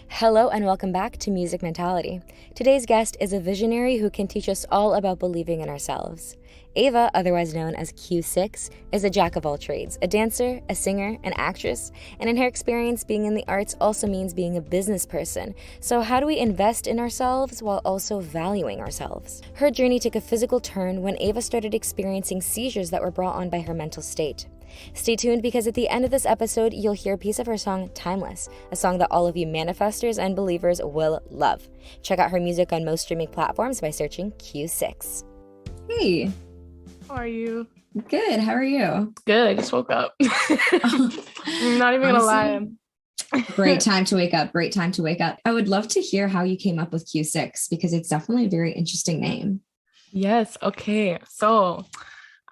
Hello and welcome back to Music Mentality. Today's guest is a visionary who can teach us all about believing in ourselves. Ava, otherwise known as Kue6ix, is a jack of all trades, a dancer, a singer, an actress, and in her experience, being in the arts also means being a business person. So how do we invest in ourselves while also valuing ourselves? Her journey took a physical turn when Ava started experiencing seizures that were brought on by her mental state. Stay tuned because at the end of this episode, you'll hear a piece of her song, Timeless, a song that all of you manifestors and believers will love. Check out her music on most streaming platforms by searching Kue6ix. Hey. How are you? Good. How are you? Good. I just woke up. I'm not even gonna lie. Great time to wake up. Great time to wake up. I would love to hear how you came up with Kue6ix because it's definitely a very interesting name. Yes. Okay. So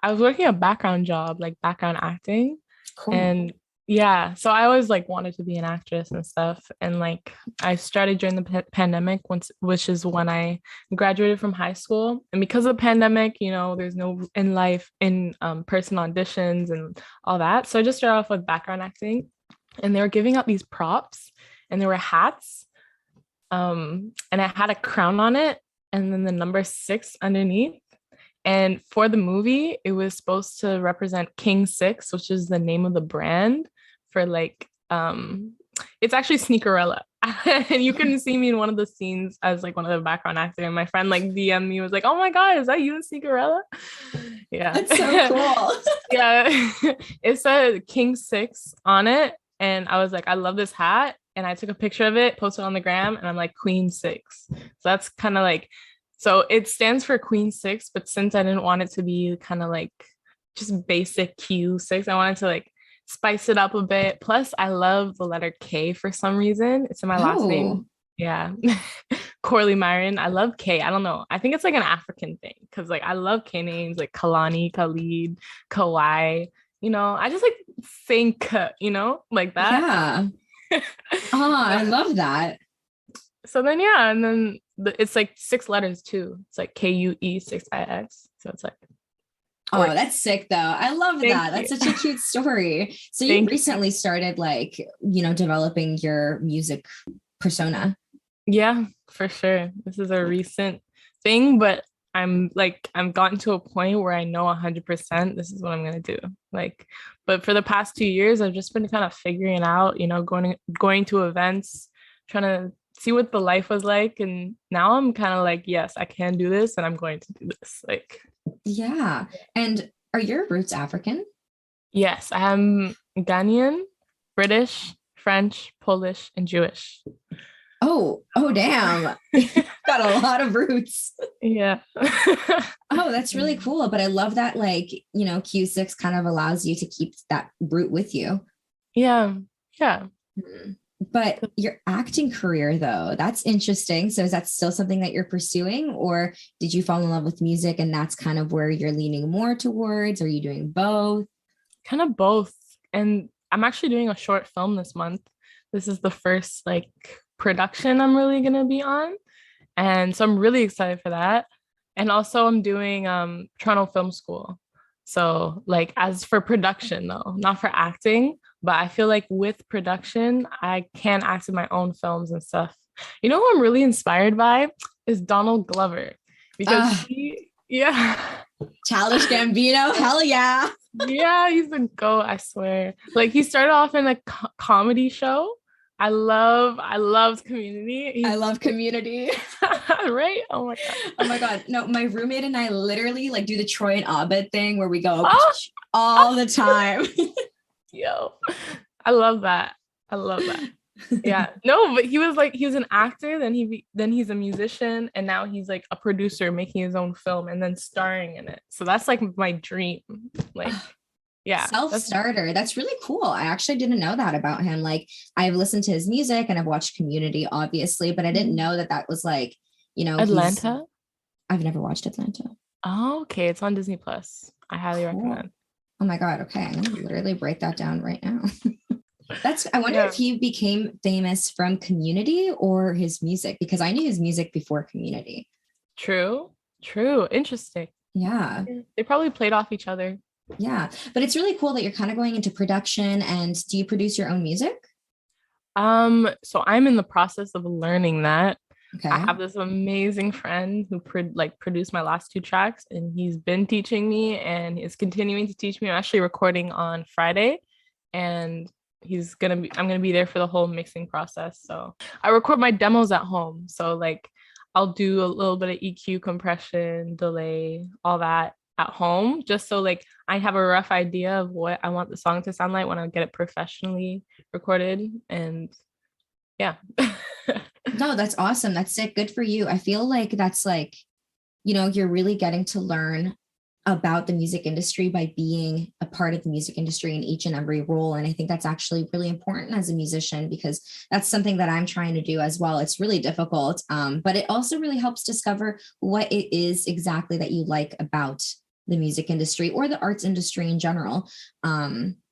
I was working a background job, like background acting. Cool. And yeah, so I always like wanted to be an actress and stuff. And like I started during the pandemic, which is when I graduated from high school. And because of the pandemic, there's no in-person auditions and all that. So I just started off with background acting, and they were giving out these props, and there were hats. And I had a crown on it, and then the number 6 underneath. And for the movie, it was supposed to represent King6, which is the name of the brand for like, it's actually Sneakerella. And you couldn't see me in one of the scenes as like one of the background actors. And my friend like DM'd me, was like, "Oh my God, is that you in Sneakerella?" Yeah. That's so cool. Yeah. It said King6 on it. And I was like, I love this hat. And I took a picture of it, posted on the gram, and I'm like, Queen6. So that's kind of like, so it stands for Queen6, but since I didn't want it to be kind of like just basic Q6, I wanted to like spice it up a bit. Plus, I love the letter K for some reason. It's in my last name. Yeah. Corley Myron. I love K. I don't know. I think it's like an African thing because like I love K names like Kalani, Khalid, Kawhi. I just like saying K, like that. Yeah. I love that. So then, yeah, and then it's like 6 letters too. It's like Kue6ix. So it's like. Oh, that's sick though. I love that. That's such a cute story. So you recently started like, developing your music persona. Yeah, for sure. This is a recent thing, but I'm gotten to a point where I know 100% this is what I'm going to do. Like, but for the past 2 years, I've just been kind of figuring it out, going to events, trying to see what the life was like. And now I'm kind of like, yes, I can do this and I'm going to do this. Like, yeah. And are your roots African? Yes, I am Ghanaian, British, French, Polish, and Jewish. Oh, damn. Got a lot of roots. Yeah. Oh, that's really cool. But I love that, like, Q6 kind of allows you to keep that root with you. Yeah. Yeah. But your acting career, though, that's interesting. So is that still something that you're pursuing, or did you fall in love with music and that's kind of where you're leaning more towards? Are you doing both? Kind of both. And I'm actually doing a short film this month. This is the first like production I'm really going to be on. And so I'm really excited for that. And also I'm doing Toronto Film School. So like as for production though, not for acting, but I feel like with production, I can act in my own films and stuff. Who I'm really inspired by is Donald Glover because Childish Gambino, hell yeah. Yeah, he's a GOAT, I swear. Like he started off in a comedy show. I loved Community. I love Community. Right? Oh my God. Oh my God. No, my roommate and I literally like do the Troy and Abed thing where we go all the time. Yo, I love that. Yeah. No, but he was an actor, then he's a musician, and now he's like a producer making his own film and then starring in it. So that's like my dream. Like yeah. Self-starter. That's really cool. I actually didn't know that about him. Like I've listened to his music and I've watched Community, obviously, but I didn't know that was like, Atlanta. I've never watched Atlanta. Oh, okay. It's on Disney Plus. I highly recommend. Oh my God. Okay. I'm going to literally break that down right now. I wonder if he became famous from Community or his music, because I knew his music before Community. True. Interesting. Yeah. They probably played off each other. Yeah. But it's really cool that you're kind of going into production. And do you produce your own music? So I'm in the process of learning that. I Okay. have this amazing friend who produced my last two tracks, and he's been teaching me and is continuing to teach me. I'm actually recording on Friday, and I'm gonna be there for the whole mixing process. So I record my demos at home. So like I'll do a little bit of EQ, compression, delay, all that at home, just so like I have a rough idea of what I want the song to sound like when I get it professionally recorded. And yeah. No, that's awesome. That's sick. Good for you. I feel like that's like, you're really getting to learn about the music industry by being a part of the music industry in each and every role. And I think that's actually really important as a musician, because that's something that I'm trying to do as well. It's really difficult, but it also really helps discover what it is exactly that you like about the music industry or the arts industry in general.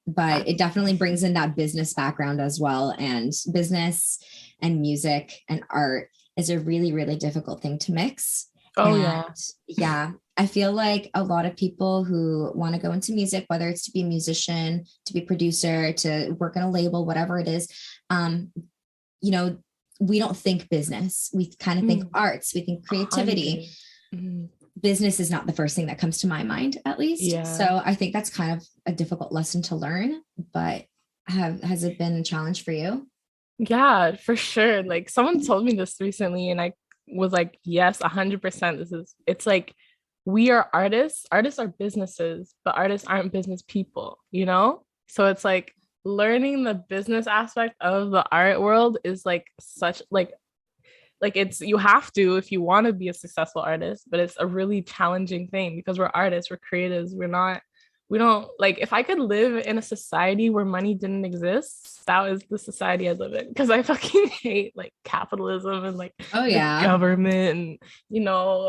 But it definitely brings in that business background as well. And business and music and art is a really, really difficult thing to mix. Oh And yeah. yeah, I feel like a lot of people who want to go into music, whether it's to be a musician, to be a producer, to work in a label, whatever it is, um, you know, we don't think business. We kind of think Mm, arts, we think creativity. 100. Mhm. Business is not the first thing that comes to my mind, at least. Yeah. So I think that's kind of a difficult lesson to learn, but has it been a challenge for you? Yeah, for sure. Like someone told me this recently and I was like, yes, 100%. It's like we are artists. Artists are businesses, but artists aren't business people, you know? So it's like learning the business aspect of the art world is like such like it's you have to if you want to be a successful artist, but it's a really challenging thing because we're artists, we're creatives, we don't like if I could live in a society where money didn't exist, that was the society I live in because I fucking hate like capitalism and like Oh the yeah. government and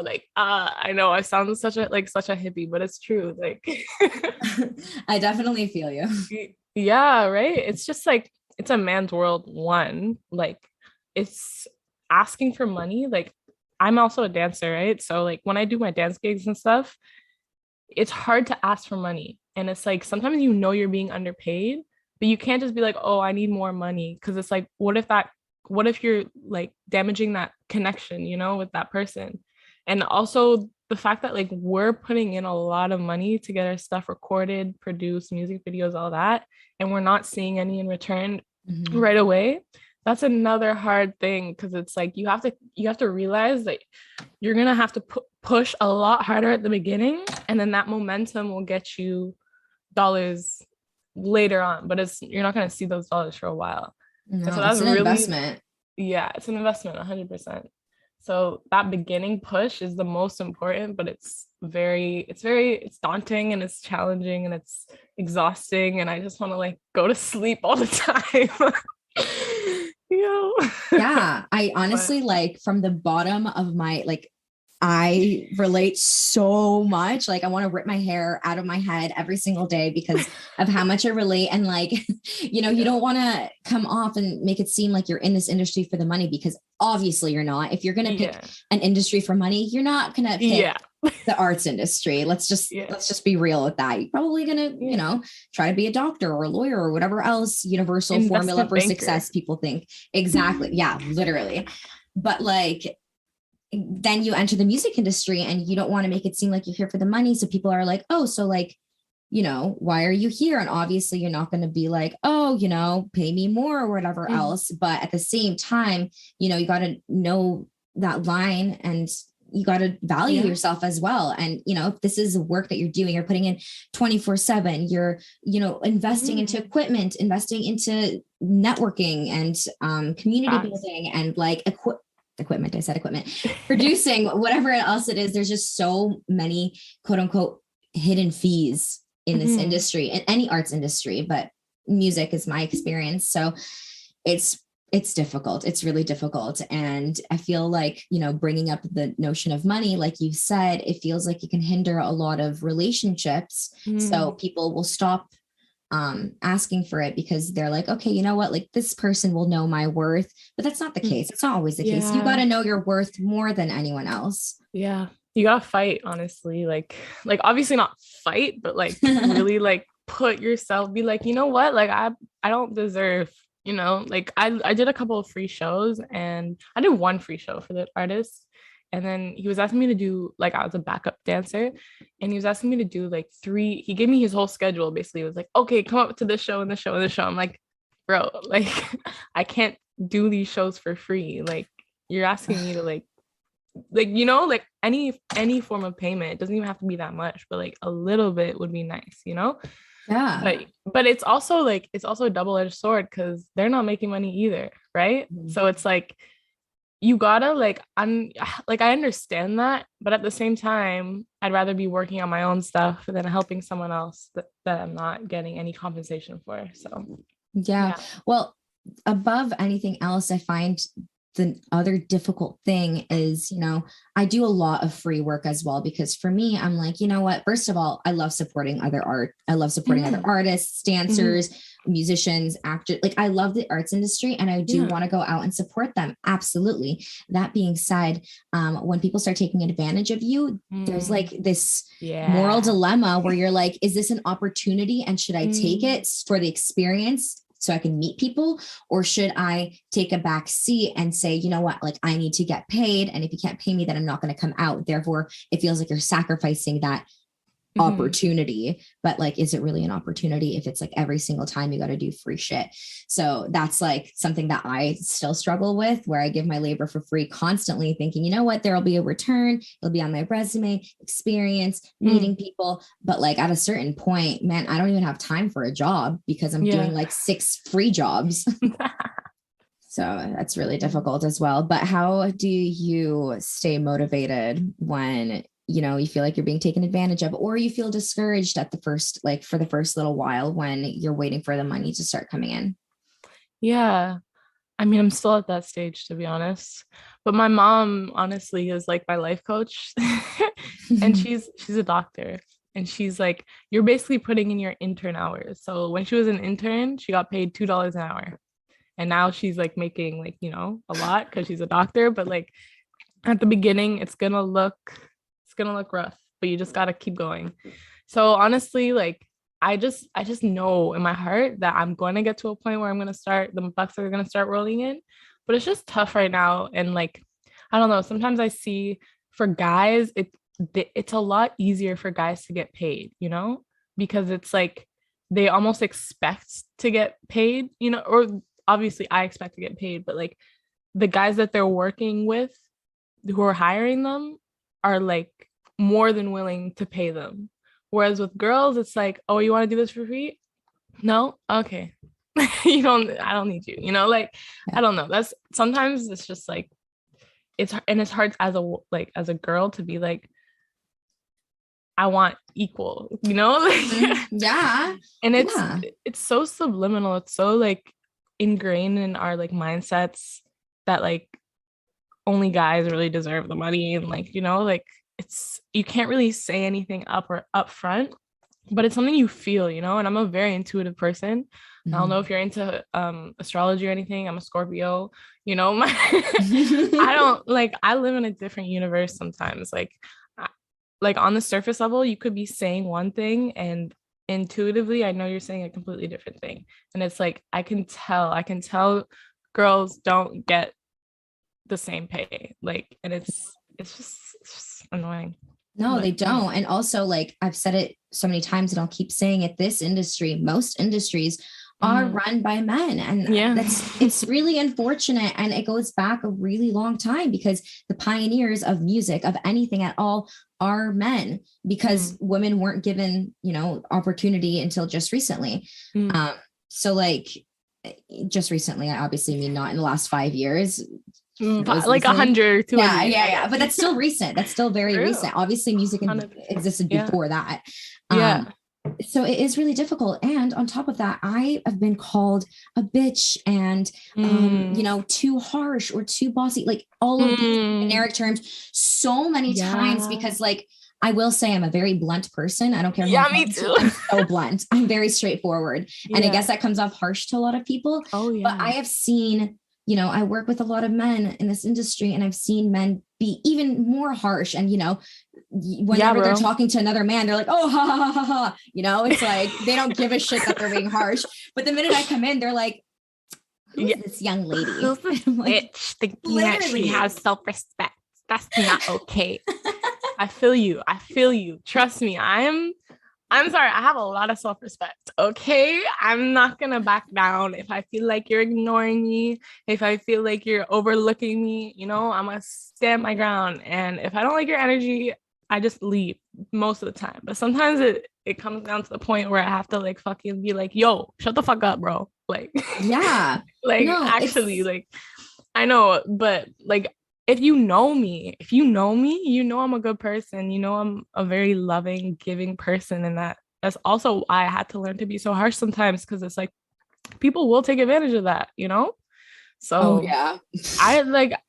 like I know I sound such a hippie, but it's true. Like I definitely feel you. yeah, right. It's just like it's a man's world, one. Like it's asking for money. Like I'm also a dancer, right? So like when I do my dance gigs and stuff, it's hard to ask for money. And it's like sometimes you're being underpaid, but you can't just be like, oh, I need more money. Cause it's like, what if you're like damaging that connection, with that person? And also the fact that like we're putting in a lot of money to get our stuff recorded, produced, music videos, all that, and we're not seeing any in return Mhm. right away. That's another hard thing because it's like you have to realize that you're gonna have to push a lot harder at the beginning, and then that momentum will get you dollars later on. But you're not gonna see those dollars for a while, and so No, that's it's an really investment. yeah, it's an investment, 100%. So that beginning push is the most important, but it's daunting and it's challenging and it's exhausting, and I just want to like go to sleep all the time. you know. Yeah, I But honestly like from the bottom of my like I relate so much. Like I want to rip my hair out of my head every single day because of how much I relate. And like, you yeah, don't want to come off and make it seem like you're in this industry for the money because obviously you're not. If you're going to pick yeah, an industry for money, you're not going to pick yeah, the arts industry. Let's just yeah, let's just be real with that. You're probably going to, yeah. try to be a doctor or a lawyer or whatever else universal formula Investment for banker. success people think. Exactly. Yeah, literally. But like then you enter the music industry and you don't want to make it seem like you're here for the money. So people are like, oh, so like, why are you here? And obviously you're not going to be like, oh, pay me more or whatever Mhm. else. But at the same time, you got to know that line and you got to value Yeah. yourself as well. And, if this is work that you're doing, you're putting in 24/7, you're, investing into Mhm. equipment, investing into networking and community Facts. building and like equipment. I said equipment, producing, whatever else it is. There's just so many quote unquote hidden fees in this Mhm. industry, in any arts industry, but music is my experience. So it's it's difficult. It's really difficult. And I feel like, bringing up the notion of money, like you said, it feels like it can hinder a lot of relationships. So Mhm. people will stop asking for it because they're like, okay, you know what? Like this person will know my worth, but that's not the Mm. case. It's not always the case. You got Yeah. to know your worth more than anyone else. Yeah. You gotta fight, honestly. Like obviously not fight, but like really like put yourself, be like, you know what? Like I don't deserve you know, like I did a couple of free shows, and I did one free show for the artist. And then he was asking me to do, like, I was a backup dancer, and he was asking me to do like three. He gave me his whole schedule. Basically, it was like, okay, come up to this show and this show and this show. I'm like, bro, like, I can't do these shows for free. Like, you're asking me to like, you know, like any form of payment. It doesn't even have to be that much, but like a little bit would be nice, you know? Yeah. But it's also like, it's also a double-edged sword, because they're not making money either, right? So it's like, you gotta like, I'm like, I understand that, but at the same time, I'd rather be working on my own stuff than helping someone else that I'm not getting any compensation for. So Yeah. Well, above anything else, I find the other difficult thing is, I do a lot of free work as well, because for me, I'm like, you know what? First of all, I love supporting other art. I love supporting other artists, dancers, musicians, actors. Like, I love the arts industry, and I do want to go out and support them. Absolutely. That being said, when people start taking advantage of you, there's like this moral dilemma where you're like, is this an opportunity, and should I take it for the experience so I can meet people, or should I take a back seat and say, you know what, like, I need to get paid, and if you can't pay me, then I'm not going to come out. Therefore, it feels like you're sacrificing that opportunity. But like, is it really an opportunity if it's like every single time you got to do free shit? So that's like something that I still struggle with, where I give my labor for free, constantly thinking, you know what, there'll be a return, it'll be on my resume, experience, meeting people. But like, at a certain point, man, I don't even have time for a job, because I'm doing like 6 free jobs. So that's really difficult as well. But how do you stay motivated when you feel like you're being taken advantage of, or you feel discouraged at the first, like for the first little while, when you're waiting for the money to start coming in? Yeah. I mean, I'm still at that stage, to be honest. But my mom, honestly, is like my life coach. And she's a doctor. And she's like, you're basically putting in your intern hours. So when she was an intern, she got paid $2 an hour. And now she's like making like, a lot, because she's a doctor. But like, at the beginning, it's gonna look rough, but you just gotta keep going. So honestly, like, I just know in my heart that I'm going to get to a point where the bucks are going to start rolling in, but it's just tough right now. And like, I don't know, sometimes I see for guys, it's a lot easier for guys to get paid, because it's like, they almost expect to get paid, or obviously I expect to get paid, but like, the guys that they're working with who are hiring them are like more than willing to pay them. Whereas with girls, it's like, oh, you want to do this for free? No? Okay. I don't need you, like, I don't know. That's sometimes it's just like, it's hard as a girl to be like, I want equal, Yeah. And it's so subliminal. It's so like ingrained in our like mindsets that like only guys really deserve the money, and like, like, it's, you can't really say anything up front, but it's something you feel, and I'm a very intuitive person. I don't know if you're into astrology or anything. I'm a Scorpio, I don't like, I live in a different universe sometimes. Like on the surface level, you could be saying one thing, and intuitively I know you're saying a completely different thing. And it's like, I can tell girls don't get the same pay, like, and it's just annoying. No, they don't. And also, like, I've said it so many times, and I'll keep saying it, this industry, most industries are run by men, and it's really unfortunate. And it goes back a really long time, because the pioneers of music, of anything at all, are men, because women weren't given opportunity until just recently. So like, just recently, I obviously mean not in the last 5 years, like 100, 200. Yeah, but that's still recent. That's still very recent. Obviously, music existed before that. So it is really difficult. And on top of that, I have been called a bitch and too harsh or too bossy, like all of these generic terms so many times, because like, I will say I'm a very blunt person. I don't care. Yeah, me too. I'm so blunt. I'm very straightforward. And I guess that comes off harsh to a lot of people. Oh yeah. But I have seen, I work with a lot of men in this industry, and I've seen men be even more harsh. And, whenever they're talking to another man, they're like, oh, ha, ha, ha, ha, ha. It's like, they don't give a shit that they're being harsh. But the minute I come in, they're like, who is this young lady? Who's this bitch thinking that she has self-respect? That's not okay. I feel you. Trust me. I'm sorry. I have a lot of self-respect. Okay. I'm not going to back down. If I feel like you're ignoring me, if I feel like you're overlooking me, you know, I'm going to stand my ground. And if I don't like your energy, I just leave most of the time. But sometimes it comes down to the point where I have to like fucking be like, yo, shut the fuck up, bro. Like, yeah, like no, actually, like, I know, but like, if you know me, you know I'm a good person. You know I'm a very loving, giving person, and that's also why I had to learn to be so harsh sometimes, because it's like people will take advantage of that, you know? oh So yeah. I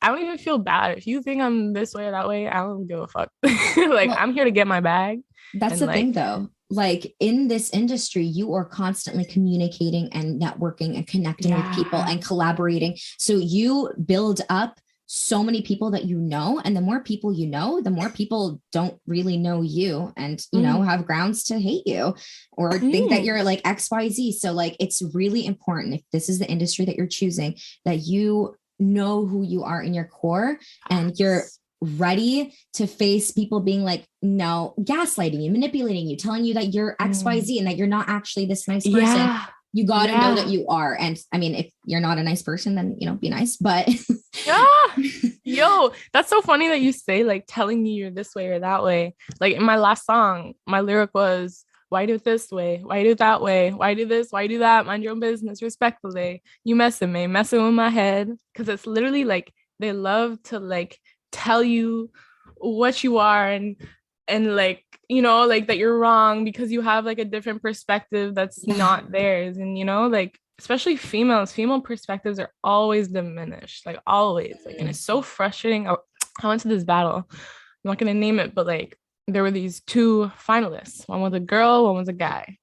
don't even feel bad. If you think I'm this way or that way, I don't give a fuck. Like, Well, I'm here to get my bag. that's And the like, thing though. Like in this industry, you are constantly communicating and networking and connecting with people yeah. and collaborating. So you build up so many people that you know, and the more people you know, the more people don't really know you and, you know, have grounds to hate you or think that you're like XYZ. So like, it's really important, if this is the industry that you're choosing, that you know who you are in your core and you're ready to face people being like, no, gaslighting you, manipulating you, telling you that you're XYZ and that you're not actually this nice person. Yeah. You got to know that you are. And I mean, if you're not a nice person, then, you know, be nice, but yeah. Yo, that's so funny that you say like telling me you're this way or that way. Like in my last song, my lyric was, why do it this way? Why do it that way? Why do this? Why do that? Mind your own business respectfully. You messing with my head. Cause it's literally like they love to like tell you what you are and like, you know, like that you're wrong because you have like a different perspective that's not theirs. And you know, like especially female perspectives are always diminished, like always, like, and it's so frustrating. I went to this battle, I'm not gonna name it, but like there were these two finalists, one was a girl, one was a guy.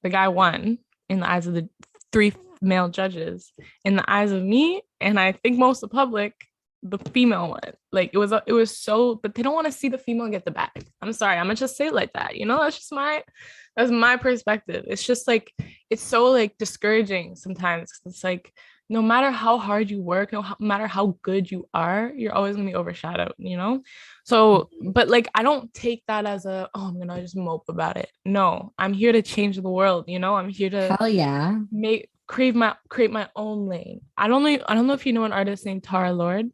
The guy won in the eyes of the three male judges. In the eyes of me, and I think most of the public, the female one. Like it was so, but they don't want to see the female get the bag. I'm sorry, I'm gonna just say it like that, you know. That's my perspective. It's just like, it's so like discouraging sometimes. It's like no matter how hard you work, no matter how good you are, you're always gonna be overshadowed, you know. So but like I don't take that as a, oh, I'm gonna just mope about it. No, I'm here to change the world, you know. I'm here to hell yeah, create my own lane. I don't know if you know an artist named Tara Lord.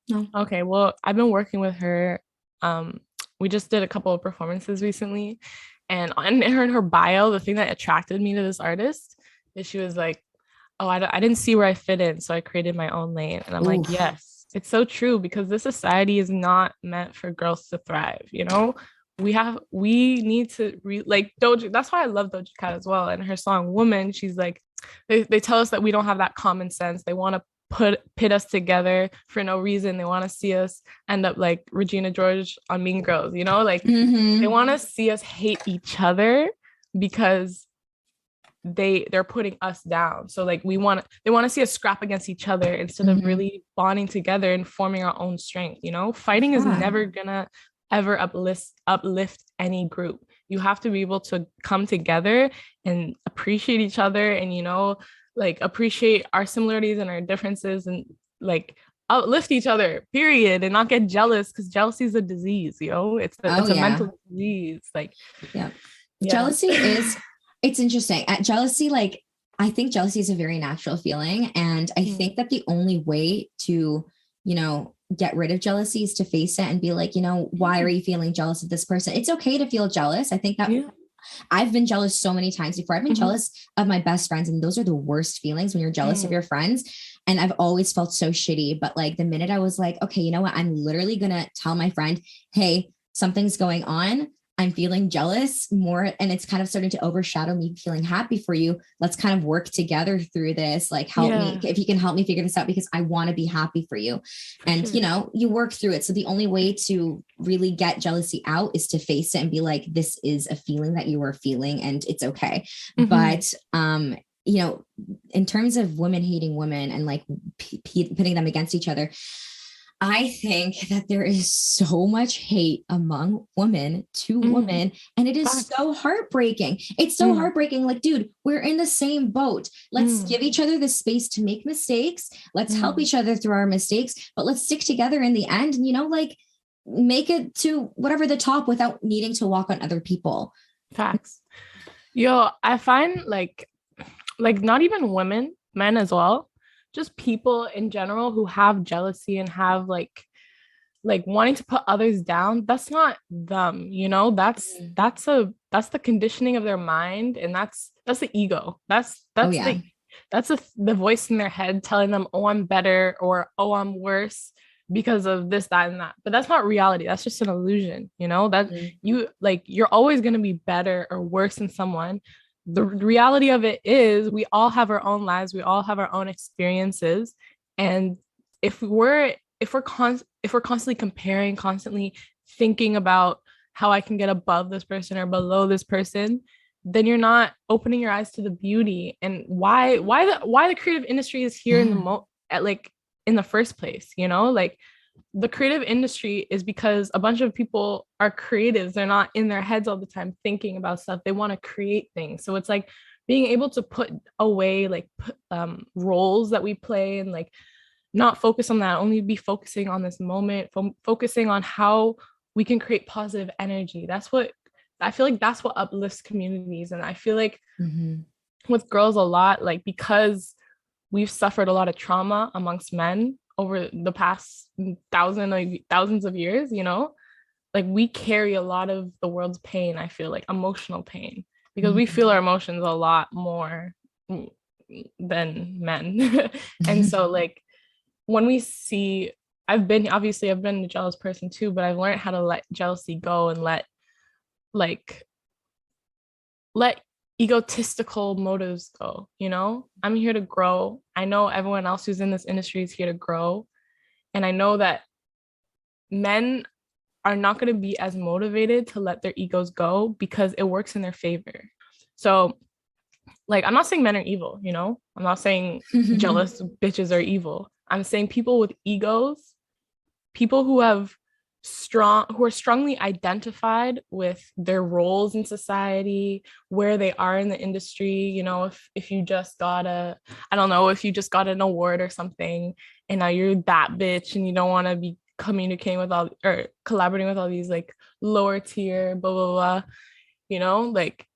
no. Okay, well, I've been working with her. We just did a couple of performances recently, and in her bio, the thing that attracted me to this artist is she was like, "Oh, I didn't see where I fit in, so I created my own lane." And I'm like, "Yes, it's so true, because this society is not meant for girls to thrive. You know, we need to like Doja. That's why I love Doja Cat as well. And her song "Woman," she's like, they tell us that we don't have that common sense. They want to pit us together for no reason. They want to see us end up like Regina George on Mean Girls, you know, like they want to see us hate each other because they're putting us down. So like they want to see us scrap against each other instead of really bonding together and forming our own strength. You know, fighting is never gonna ever uplift any group. You have to be able to come together and appreciate each other, and you know, like appreciate our similarities and our differences, and like uplift each other, period, and not get jealous, because jealousy is a disease, it's a mental disease. Like jealousy is, it's interesting. Jealousy, like I think jealousy is a very natural feeling, and I think that the only way to, you know, get rid of jealousy is to face it and be like, you know, why are you feeling jealous of this person? It's okay to feel jealous. I think that I've been jealous so many times before. I've been jealous of my best friends, and those are the worst feelings, when you're jealous of your friends. And I've always felt so shitty. But like the minute I was like, okay, you know what? I'm literally going to tell my friend, hey, something's going on. I'm feeling jealous more, and it's kind of starting to overshadow me feeling happy for you. Let's kind of work together through this. Like, help me, if you can help me figure this out, because I want to be happy for you. And, you know, you work through it. So the only way to really get jealousy out is to face it and be like, this is a feeling that you are feeling and it's okay. But, you know, in terms of women hating women and like pitting them against each other, I think that there is so much hate among women to women, and it is Facts. so heartbreaking. It's so Mm, heartbreaking. Like, dude, we're in the same boat. Let's mm, give each other the space to make mistakes. Let's help mm. each other through our mistakes, but let's stick together in the end and, like, make it to whatever the top without needing to walk on other people. Facts. Yo, I find like not even women, men as well, just people in general who have jealousy and have like wanting to put others down. That's not them, you know. Mhm. That's the conditioning of their mind, and that's the ego. Oh, yeah. That's the voice in their head telling them, oh, I'm better, or oh, I'm worse because of this, that, and that. But that's not reality. That's just an illusion, you know, that Mhm. you're always going to be better or worse than someone. The reality of it is we all have our own lives, we all have our own experiences. And if we're constantly comparing, constantly thinking about how I can get above this person or below this person, then you're not opening your eyes to the beauty and why the creative industry is here in the Yeah. at like in the first place, you know? Like the creative industry is because a bunch of people are creatives. They're not in their heads all the time thinking about stuff. They want to create things. So it's like being able to put away roles that we play and like not focus on that, only be focusing on this moment, focusing on how we can create positive energy. That's what I feel like, that's what uplifts communities. And I feel like Mhm. with girls a lot, like because we've suffered a lot of trauma amongst men over the past thousands of years, you know, like we carry a lot of the world's pain. I feel like emotional pain because we feel our emotions a lot more than men. And Mhm. so like when we see, I've been a jealous person too, but I've learned how to let jealousy go and like let egotistical motives go, you know? I'm here to grow. I know everyone else who's in this industry is here to grow. And I know that men are not going to be as motivated to let their egos go because it works in their favor. So, like, I'm not saying men are evil, you know? I'm not saying jealous bitches are evil. I'm saying people with egos, people who are strongly identified with their roles in society, where they are in the industry. You know, if you just got I don't know, if you just got an award or something and now you're that bitch and you don't want to be communicating with all or collaborating with all these like lower tier blah blah blah, you know, like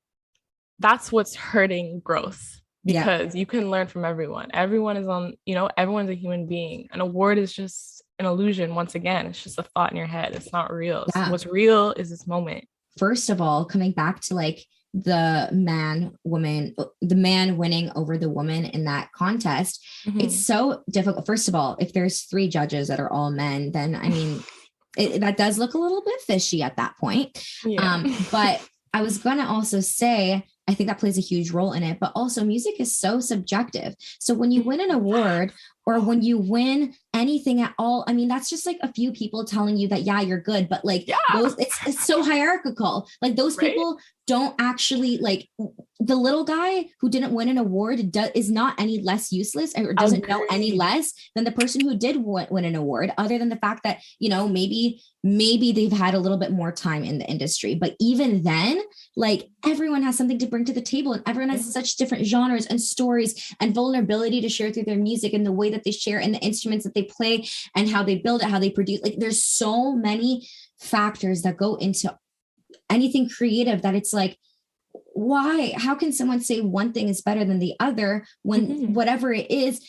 that's what's hurting growth, Yeah. because you can learn from everyone. Everyone is on, you know, everyone's a human being. An award is just an illusion. Once again, it's just a thought in your head. It's not real. Yeah. What's real is this moment. First of all, coming back to like the man winning over the woman in that contest, it's Mhm. so difficult. First of all, if there's three judges that are all men, then I mean, that does look a little bit fishy at that point. Yeah. But I was going to also say, I think that plays a huge role in it, but also music is so subjective. So when you win an award or when you win anything at all, I mean, that's just like a few people telling you that, yeah, you're good, but like Yeah. it's so hierarchical. Like those Right? people don't actually like the little guy who didn't win an award is not any less useless or doesn't know any Agreed. less than the person who did win an award, other than the fact that, maybe they've had a little bit more time in the industry. But even then, like everyone has something to bring to the table and everyone has such different genres and stories and vulnerability to share through their music and the way that they share and the instruments that they play and how they build it, how they produce. Like there's so many factors that go into anything creative that it's like, why? How can someone say one thing is better than the other when Mhm. whatever it is,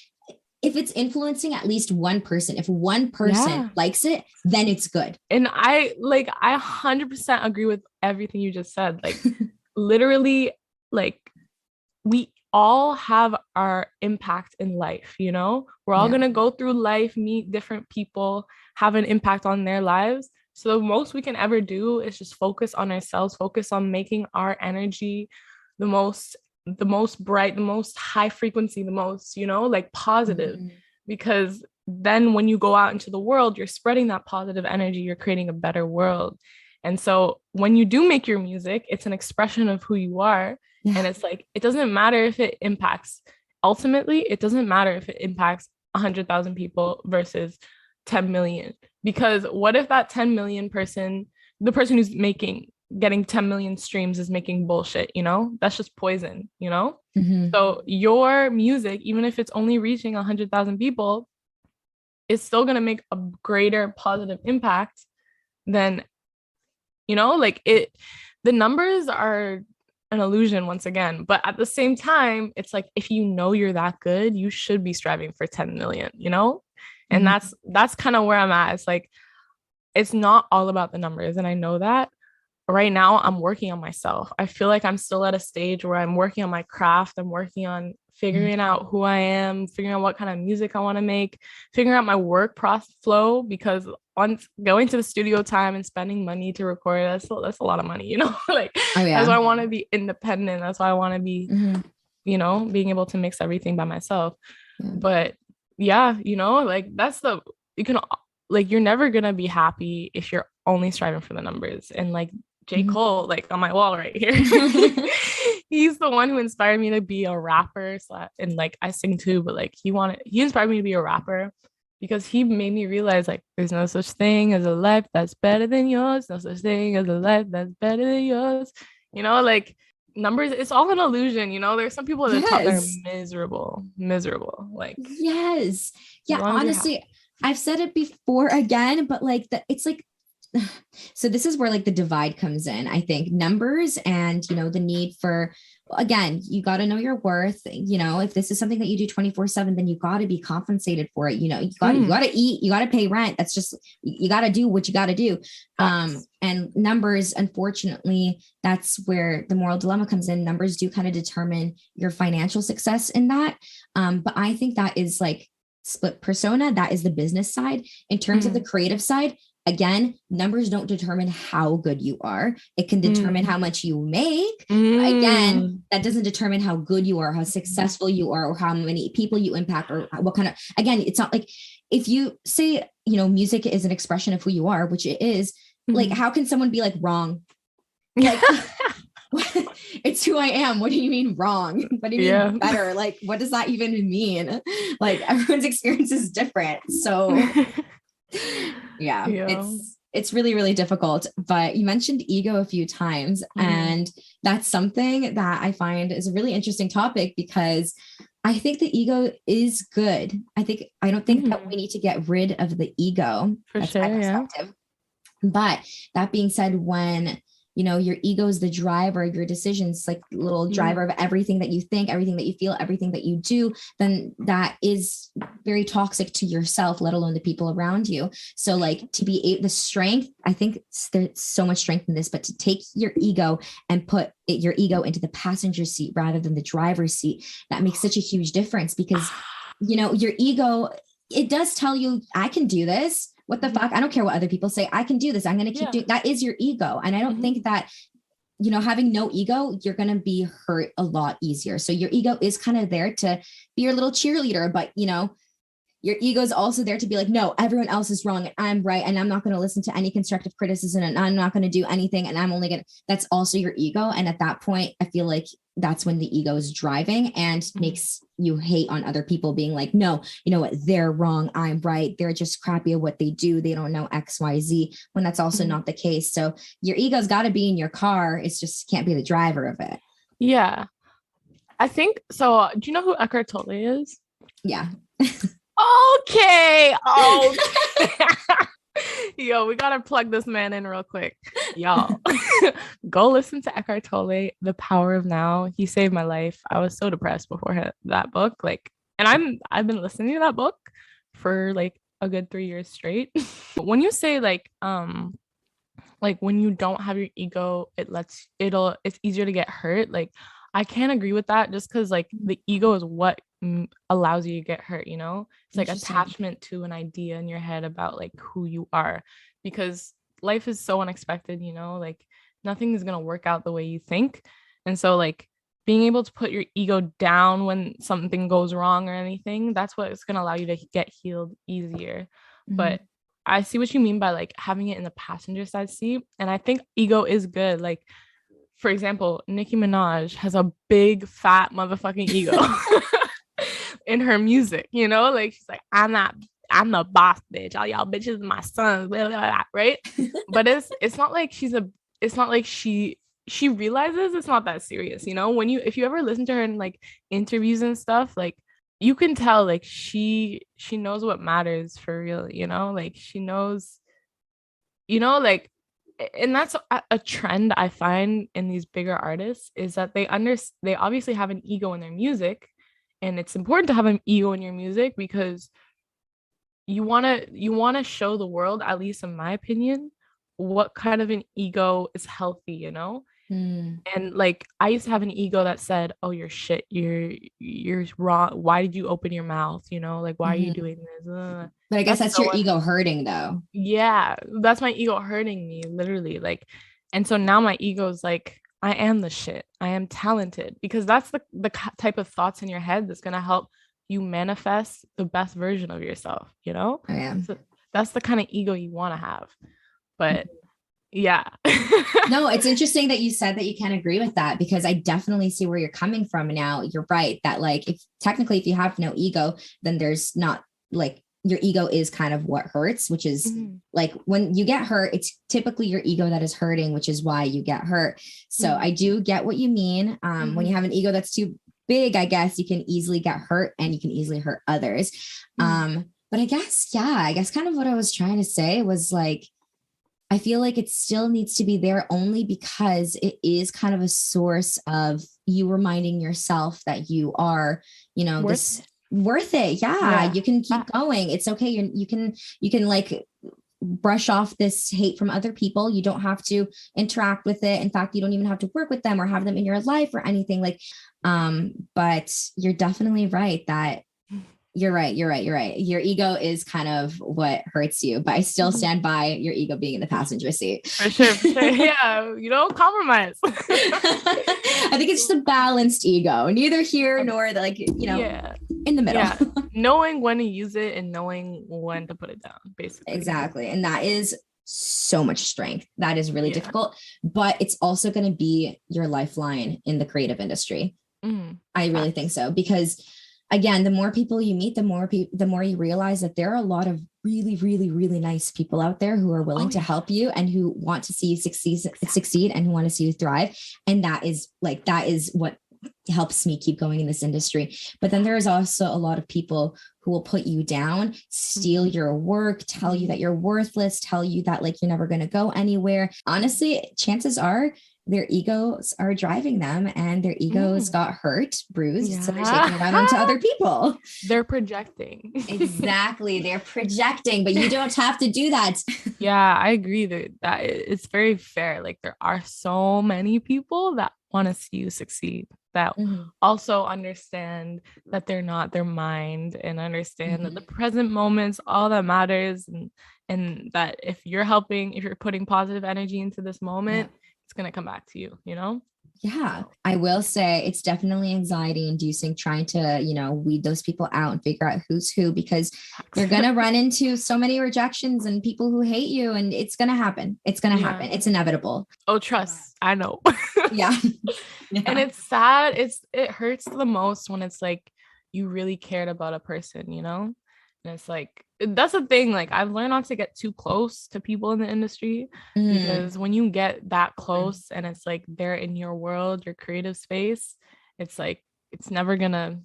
if it's influencing at least one person, if one person Yeah. likes it, then it's good. And I 100% agree with everything you just said. Like literally, like we all have our impact in life, you know? We're all Yeah. going to go through life, meet different people, have an impact on their lives. So the most we can ever do is just focus on ourselves, focus on making our energy the most bright, the most high frequency, the most, you know, like positive. Mhm. Because then when you go out into the world, you're spreading that positive energy, you're creating a better world. And so when you do make your music, it's an expression of who you are. Yeah. And it's like, it doesn't matter if it impacts, ultimately, it doesn't matter if it impacts 100,000 people versus 10 million, because what if that 10 million person, the person who's getting 10 million streams is making bullshit, you know? That's just poison, you know? Mm-hmm. So your music, even if it's only reaching 100,000 people, it's still going to make a greater positive impact than, you know, like the numbers are an illusion once again, but at the same time, it's like, if you know you're that good, you should be striving for 10 million, you know? And that's kind of where I'm at. It's like, it's not all about the numbers. And I know that. Right now I'm working on myself. I feel like I'm still at a stage where I'm working on my craft. I'm working on figuring out who I am, figuring out what kind of music I want to make, figuring out my work flow, because once going to the studio time and spending money to record, that's a lot of money, you know? Like, that's why I want to be independent. That's why I want to be, you know, being able to mix everything by myself. But yeah, you know, like you're never gonna be happy if you're only striving for the numbers. And like J. Cole, like on my wall right here, he's the one who inspired me to be a rapper. And like I sing too, but like he inspired me to be a rapper, because he made me realize like there's no such thing as a life that's better than yours, no such thing as a life that's better than yours, you know? Like, numbers, it's all an illusion, you know? There's some people at the top that are miserable. Like, yes, yeah, honestly, I've said it before again, but like it's like, so this is where like the divide comes in. I think numbers and, you know, the need for, again, you got to know your worth. You know, if this is something that you do 24/7, then you got to be compensated for it. You know, you got to eat, you got to pay rent. That's just, you got to do what you got to do. And numbers, unfortunately, that's where the moral dilemma comes in. Numbers do kind of determine your financial success in that. But I think that is like split persona. That is the business side. In terms of the creative side, again, numbers don't determine how good you are. It can determine how much you make. Again, that doesn't determine how good you are, how successful you are, or how many people you impact, or what kind of, again, it's not like, if you say, you know, music is an expression of who you are, which it is, like, how can someone be like wrong? Like, it's who I am. What do you mean wrong? What do you mean better? Like, what does that even mean? Like, everyone's experience is different. So yeah, it's really, really difficult. But you mentioned ego a few times, and that's something that I find is a really interesting topic, because I think the ego is good. I don't think that we need to get rid of the ego. That's my perspective. But that being said, when, you know, your ego is the driver of your decisions, like little driver of everything that you think, everything that you feel, everything that you do, then that is very toxic to yourself, let alone the people around you. So like, to be the strength, I think there's so much strength in this, but to take your ego and put your ego into the passenger seat rather than the driver's seat, that makes such a huge difference, because, you know, your ego, it does tell you, I can do this. What the fuck? I don't care what other people say. I can do this. I'm going to keep doing that. Is your ego. And I don't think that, you know, having no ego, you're going to be hurt a lot easier. So your ego is kind of there to be your little cheerleader, but, you know, your ego is also there to be like, no, everyone else is wrong and I'm right. And I'm not going to listen to any constructive criticism, and I'm not going to do anything. And I'm only going to, that's also your ego. And at that point, I feel like that's when the ego is driving and makes you hate on other people, being like, no, you know what? They're wrong. I'm right. They're just crappy at what they do. They don't know X, Y, Z, when that's also not the case. So your ego's got to be in your car. It's just can't be the driver of it. Yeah. I think so. Do you know who Eckhart Tolle is? Yeah. Okay. Oh, yo, we gotta plug this man in real quick, y'all. Go listen to Eckhart Tolle, The Power of Now. He saved my life. I was so depressed before that book, like, and I've been listening to that book for like a good 3 years straight. When you say like when you don't have your ego, it's easier to get hurt. Like, I can't agree with that, just because like the ego is what allows you to get hurt, you know? It's like attachment to an idea in your head about like who you are, because life is so unexpected, you know? Like, nothing is going to work out the way you think. And so like being able to put your ego down when something goes wrong or anything, that's what is going to allow you to get healed easier. But I see what you mean by like having it in the passenger side seat. And I think ego is good. Like, for example, Nicki Minaj has a big fat motherfucking ego in her music, you know? Like, she's like, I'm that I'm the boss bitch, all y'all bitches my sons, blah, blah, blah, right? But it's not like it's not like she realizes it's not that serious, you know. When you if you ever listen to her in like interviews and stuff, like you can tell like she knows what matters for real, you know, like she knows, you know, like, and that's a trend I find in these bigger artists is that they obviously have an ego in their music, and it's important to have an ego in your music because you want to show the world, at least in my opinion, what kind of an ego is healthy, you know. Mm. And like I used to have an ego that said, oh, you're shit, you're wrong, why did you open your mouth, you know, like why are you Mhm. doing this? But I guess that's So your ego hurting though. yeah, that's my ego hurting me, literally. Like, and so now my ego is like, I am the shit, I am talented, because that's the type of thoughts in your head that's going to help you manifest the best version of yourself, you know. Oh yeah. So that's the kind of ego you want to have. But yeah. No, it's interesting that you said that you can't agree with that, because I definitely see where you're coming from now. You're right that like if you have no ego, then there's not like your ego is kind of what hurts, which is Mhm. like when you get hurt, it's typically your ego that is hurting, which is why you get hurt. So I do get what you mean. When you have an ego that's too big, I guess you can easily get hurt and you can easily hurt others. But I guess kind of what I was trying to say was like, I feel like it still needs to be there only because it is kind of a source of you reminding yourself that you are, you know, this worth it. Yeah, you can keep going. It's okay. You can like brush off this hate from other people. You don't have to interact with it. In fact, you don't even have to work with them or have them in your life or anything like. But you're definitely right that you're right. Your ego is kind of what hurts you, but I still stand by your ego being in the passenger seat. For sure. Yeah, you don't compromise. I think it's just a balanced ego, neither here nor the, like, you know, in the middle. Yeah. Knowing when to use it and knowing when to put it down, basically. Exactly. And that is so much strength. That is really difficult, but it's also going to be your lifeline in the creative industry. I really think so, because again, the more people you meet, the more you realize that there are a lot of really, really, really nice people out there who are willing to help you and who want to see you succeed and who want to see you thrive. And that is what helps me keep going in this industry. But then there is also a lot of people who will put you down, steal your work, tell you that you're worthless, tell you that like you're never going to go anywhere. Honestly, chances are their egos are driving them and their egos got hurt, bruised. So they're taking it out onto other people. They're projecting. Exactly. They're projecting, but you don't have to do that. Yeah, I agree that it's very fair. Like there are so many people that want to see you succeed, that also understand that they're not their mind and understand that the present moment's all that matters, and that if you're putting positive energy into this moment, it's going to come back to you, you know? Yeah, I will say it's definitely anxiety inducing trying to, you know, weed those people out and figure out who's who, because you're going to run into so many rejections and people who hate you, and it's going to happen. It's going to happen. It's inevitable. Oh, trust. I know. Yeah. And it's sad. It hurts the most when it's like you really cared about a person, you know? And it's like, that's the thing. Like I've learned not to get too close to people in the industry, because when you get that close and it's like they're in your world, your creative space, it's like, you're never gonna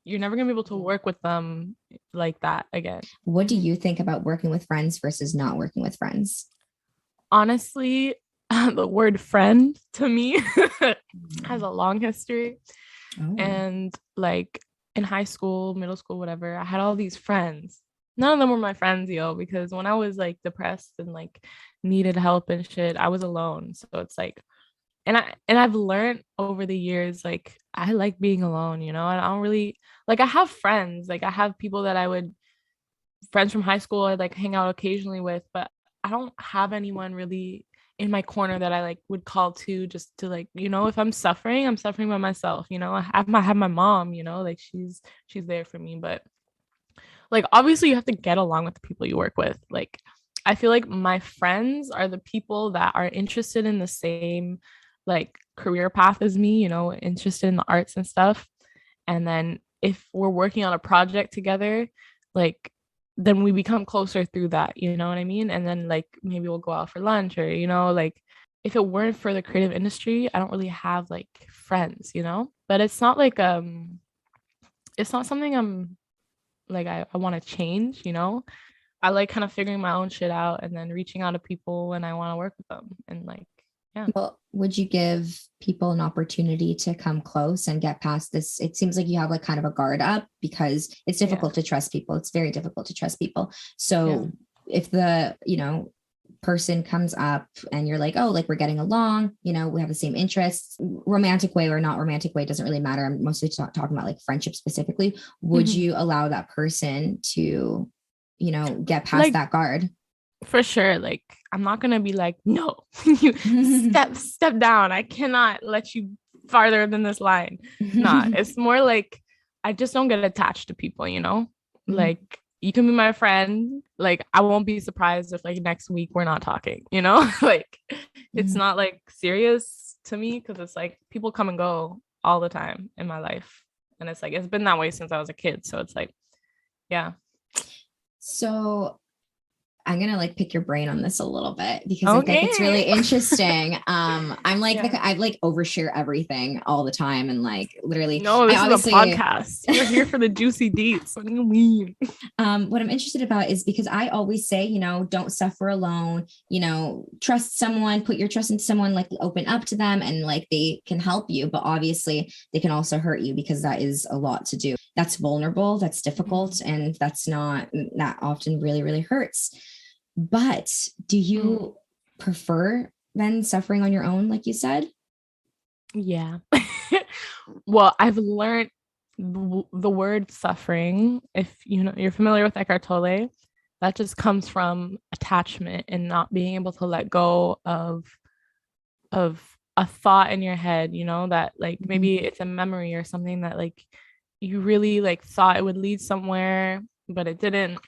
be able to work with them like that again. What do you think about working with friends versus not working with friends? Honestly, the word friend to me has a long history. And like in high school, middle school, whatever, I had all these friends. None of them were my friends, because when I was like depressed and like needed help and shit, I was alone. So it's like, and I've learned over the years, like I like being alone, and I don't really like, I have friends, like I have people that friends from high school I like hang out occasionally with, but I don't have anyone really in my corner that I like would call to just to like, if I'm suffering by myself. I have my mom, like she's there for me, but like obviously you have to get along with the people you work with. Like I feel like my friends are the people that are interested in the same like career path as me, interested in the arts and stuff. And then if we're working on a project together, like then we become closer through that, you know what I mean? And then like maybe we'll go out for lunch, or like if it weren't for the creative industry, I don't really have like friends, but it's not like it's not something I'm like I want to change, I like kind of figuring my own shit out and then reaching out to people when I want to work with them, and like, yeah. Well, would you give people an opportunity to come close and get past this? It seems like you have like kind of a guard up because it's difficult to trust people. It's very difficult to trust people. So if the, person comes up and you're like, oh, like we're getting along, we have the same interests, romantic way or not romantic way, doesn't really matter. I'm mostly talking about like friendship specifically. Would you allow that person to, get past like, that guard? For sure. Like, I'm not gonna be like, no, you step down. I cannot let you farther than this line. Nah, it's more like I just don't get attached to people, like you can be my friend. Like, I won't be surprised if like next week we're not talking, like it's not like serious to me, because it's like people come and go all the time in my life. And it's like, it's been that way since I was a kid. So it's like, yeah. So I'm going to like pick your brain on this a little bit because I think it's really interesting. I'm like, I like overshare everything all the time. And like, literally, no, this is a podcast. You're here for the juicy deets. What do you mean? What I'm interested about is because I always say, don't suffer alone, trust someone, put your trust into someone, like open up to them and like they can help you. But obviously they can also hurt you because that is a lot to do. That's vulnerable. That's difficult. And that's not that often really, really hurts. But do you prefer then suffering on your own, like you said? Yeah. Well, I've learned the word suffering. If you're familiar with Eckhart Tolle, that just comes from attachment and not being able to let go of a thought in your head, that like maybe it's a memory or something that like you really like thought it would lead somewhere, but it didn't.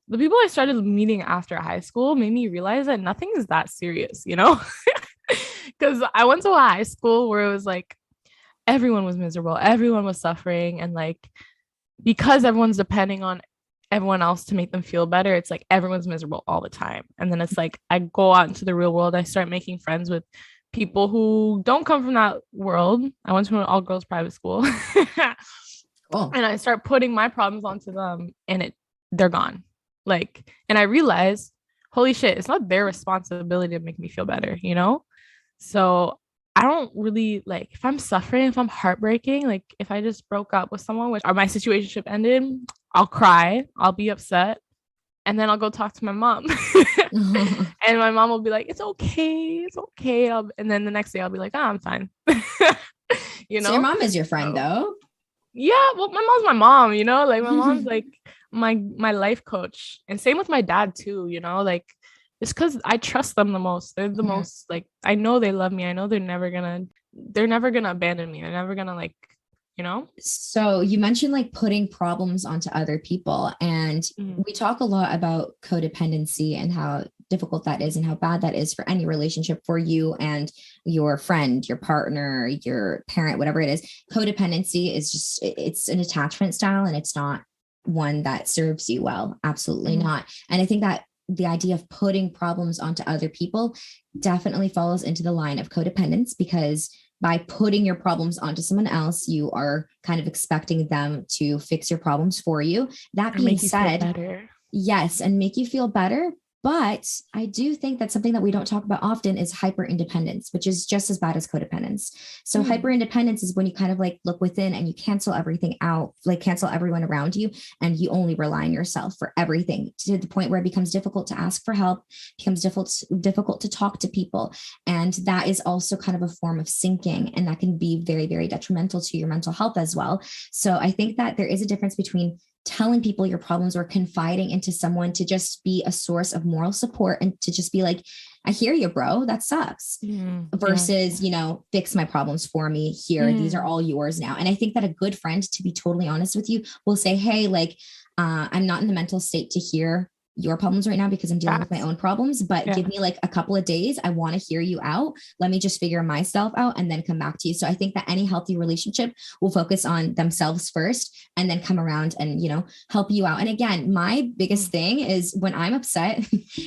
The people I started meeting after high school made me realize that nothing is that serious, because I went to a high school where it was like everyone was miserable, everyone was suffering, and like because everyone's depending on everyone else to make them feel better, it's like everyone's miserable all the time. And then it's like I go out into the real world, I start making friends with people who don't come from that world. I went to an all-girls private school. And I start putting my problems onto them, and they're gone. Like, and I realized, holy shit, it's not their responsibility to make me feel better, So I don't really like, if I'm suffering, if I'm heartbreaking, like if I just broke up with someone, which or my situationship ended, I'll cry, I'll be upset, and then I'll go talk to my mom. And my mom will be like, it's okay. And then the next day I'll be like, oh, I'm fine. So your mom is your friend though? Yeah, well, my mom's my mom, like my mom's like my life coach. And same with my dad too, like it's because I trust them the most. They're the most like, I know they love me. I know they're never gonna abandon me. They're never gonna like, So you mentioned like putting problems onto other people, and we talk a lot about codependency and how difficult that is and how bad that is for any relationship for you and your friend, your partner, your parent, whatever it is. Codependency is just, it's an attachment style, and it's not one that serves you well. Absolutely not. And I think that the idea of putting problems onto other people definitely falls into the line of codependence, because by putting your problems onto someone else, you are kind of expecting them to fix your problems for you. That being said, yes, and make you feel better. But I do think that something that we don't talk about often is hyper independence, which is just as bad as codependence. So hyper independence is when you kind of like look within and you cancel everything out, like cancel everyone around you, and you only rely on yourself for everything, to the point where it becomes difficult to ask for help, becomes difficult to talk to people. And that is also kind of a form of sinking, and that can be very, very detrimental to your mental health as well. So I think that there is a difference between telling people your problems or confiding into someone to just be a source of moral support and to just be like, I hear you, bro, that sucks, versus, fix my problems for me here. These are all yours now. And I think that a good friend, to be totally honest with you, will say, hey, like, I'm not in the mental state to hear your problems right now because I'm dealing with my own problems, but give me like a couple of days. I want to hear you out. Let me just figure myself out and then come back to you. So I think that any healthy relationship will focus on themselves first and then come around and, you know, help you out. And again, my biggest thing is when I'm upset,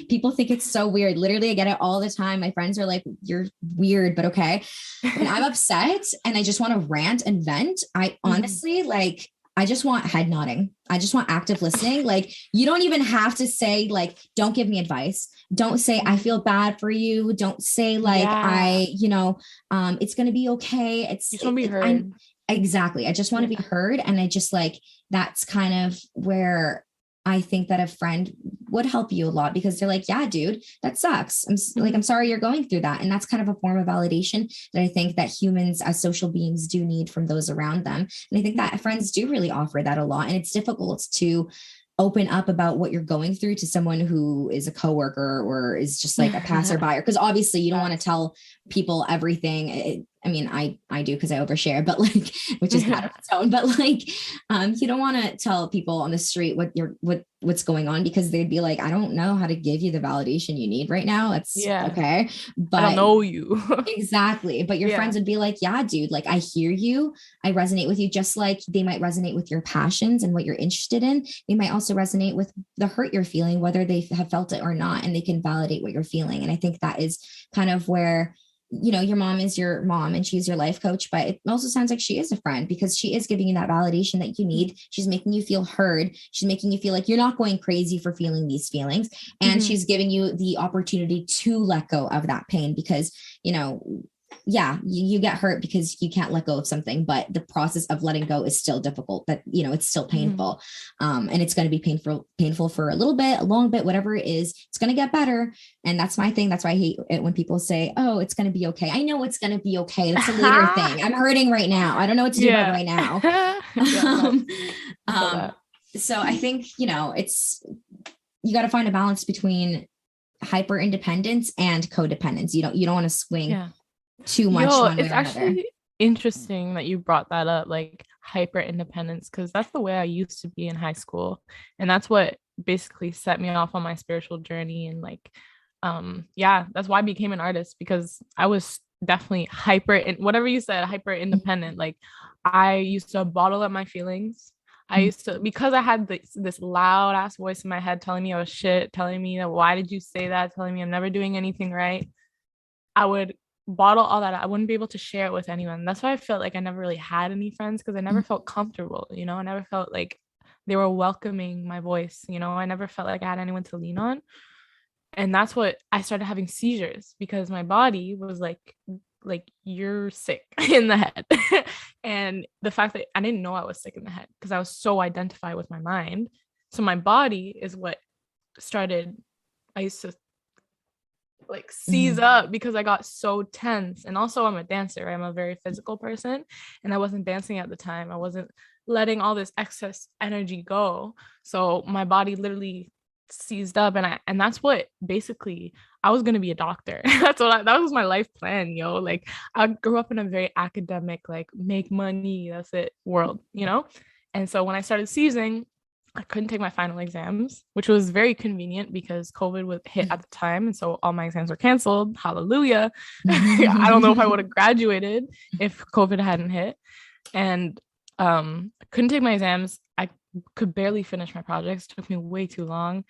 people think it's so weird. Literally, I get it all the time. My friends are like, you're weird, but okay. When I'm upset and I just want to rant and vent, I honestly like, I just want head nodding. I just want active listening. Like, you don't even have to say like, don't give me advice. Don't say, I feel bad for you. Don't say like, it's going to be okay. You just want to be heard. Exactly. I just want to be heard. And I just like, that's kind of where I think that a friend would help you a lot because they're like, yeah, dude, that sucks. I'm sorry you're going through that. And that's kind of a form of validation that I think that humans as social beings do need from those around them. And I think that friends do really offer that a lot. And it's difficult to open up about what you're going through to someone who is a coworker or is just like a passerby, because obviously you don't want to tell people everything. I mean, I do because I overshare, but like, which is bad on its own, but like, you don't want to tell people on the street what's going on because they'd be like, I don't know how to give you the validation you need right now. It's okay. But I don't know you. Exactly. But your friends would be like, yeah, dude, like I hear you. I resonate with you, just like they might resonate with your passions and what you're interested in. They might also resonate with the hurt you're feeling, whether they have felt it or not, and they can validate what you're feeling. And I think that is kind of where, you know, your mom is your mom and she's your life coach, but it also sounds like she is a friend because she is giving you that validation that you need. She's making you feel heard. She's making you feel like you're not going crazy for feeling these feelings. And she's giving you the opportunity to let go of that pain because, you know, you get hurt because you can't let go of something, but the process of letting go is still difficult. That, you know, it's still painful. And it's going to be painful for a little bit, a long bit, whatever it is, it's going to get better. And that's my thing. That's why I hate it when people say, oh, it's going to be okay. I know it's going to be okay. That's a later thing. I'm hurting right now. I don't know what to do about it right now. So I think, you know, you got to find a balance between hyper independence and codependence. You don't want to swing too much. It's actually interesting that you brought that up, like hyper independence, because that's the way I used to be in high school, and that's what basically set me off on my spiritual journey. And like that's why I became an artist, because I was definitely whatever you said, hyper independent. Like I used to bottle up my feelings. I used to, because I had this loud ass voice in my head telling me I was shit, telling me that why did you say that, telling me I'm never doing anything right. I would bottle all that. I wouldn't be able to share it with anyone. That's why I felt like I never really had any friends, because I never felt comfortable, you know. I never felt like they were welcoming my voice, you know. I never felt like I had anyone to lean on. And that's what I started having seizures, because my body was like you're sick in the head. And the fact that I didn't know I was sick in the head because I was so identified with my mind. So my body is what started, I used to like seize up because I got so tense. And also I'm a dancer. I'm a very physical person, and I wasn't dancing at the time. I wasn't letting all this excess energy go. So my body literally seized up, and that's what basically I was going to be a doctor. That was my life plan, yo. Like I grew up in a very academic, like make money, that's it world, you know. And so when I started seizing, I couldn't take my final exams, which was very convenient because COVID was hit at the time. And so all my exams were canceled. Hallelujah. I don't know if I would have graduated if COVID hadn't hit. And I couldn't take my exams. I could barely finish my projects. It took me way too long.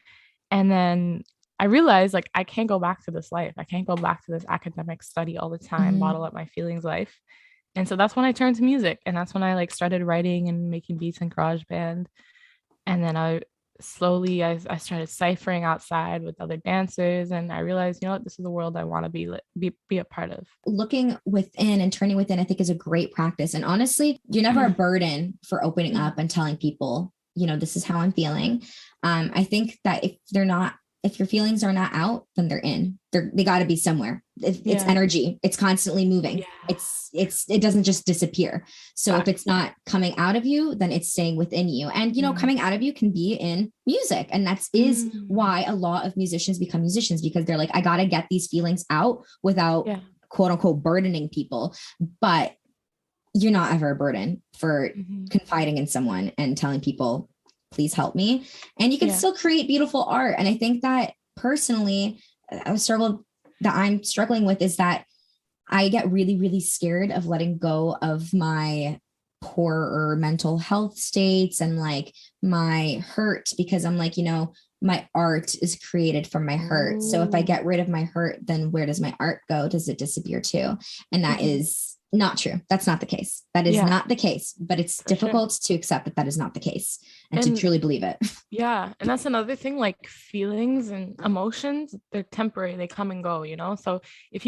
And then I realized like I can't go back to this life. I can't go back to this academic study all the time, bottle up my feelings life. And so that's when I turned to music. And that's when I like started writing and making beats in GarageBand. And then I started ciphering outside with other dancers, and I realized, you know what, this is the world I want to be a part of. Looking within and turning within, I think, is a great practice. And honestly, you're never a burden for opening up and telling people, you know, this is how I'm feeling. I think that if your feelings are not out, then they're in. They got to be somewhere. It's energy. It's constantly moving. Yeah. It doesn't just disappear. So if it's not coming out of you, then it's staying within you. And, you know, coming out of you can be in music. And that is why a lot of musicians become musicians, because they're like, I got to get these feelings out without quote unquote burdening people. But you're not ever a burden for confiding in someone and telling people, please help me. And you can still create beautiful art. And I think that personally, I'm struggling with is that I get really, really scared of letting go of my poorer mental health states and like my hurt, because I'm like, my art is created from my hurt. So if I get rid of my hurt, then where does my art go? Does it disappear too? And that is not true. That's not the case. That is not the case, but it's difficult to accept that that is not the case and to truly believe it. Yeah. And that's another thing, like feelings and emotions, they're temporary, they come and go, So if